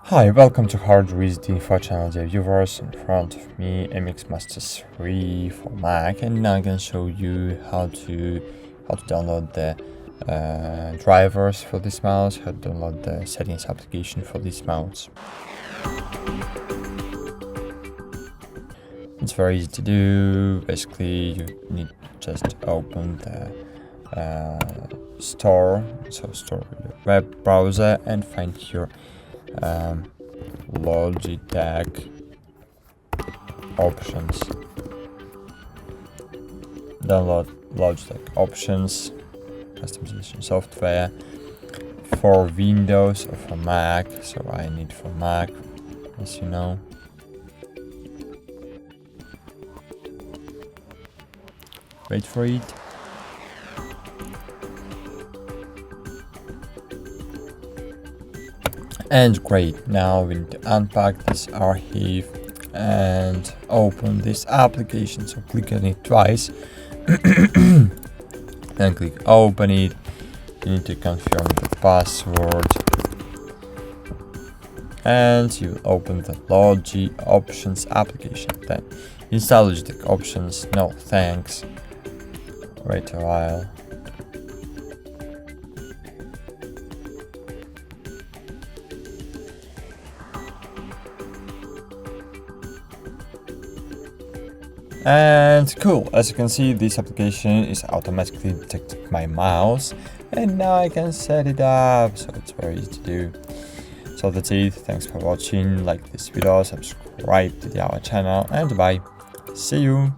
Hi, welcome to HardReset.Info channel, dear viewers. In front of me, MX Master 3 for Mac, and now I can show you how to download the drivers for this mouse, how to download the settings application for this mouse. It's very easy to do. Basically, you need to just open the store your web browser and find your Logitech Options. Download Logitech Options, customization software for Windows or for Mac. So I need for Mac, as you know. Wait for it. And great, now we need to unpack this archive and open this application. So click on it twice and click open it. You need to confirm the password and you open the Logi Options application. Then install Logitech Options. No thanks. Wait a while. And cool, as you can see, this application is automatically detected my mouse and now I can set it up, so it's very easy to do. So that's it, thanks for watching, like this video, subscribe to our channel, and bye, see you.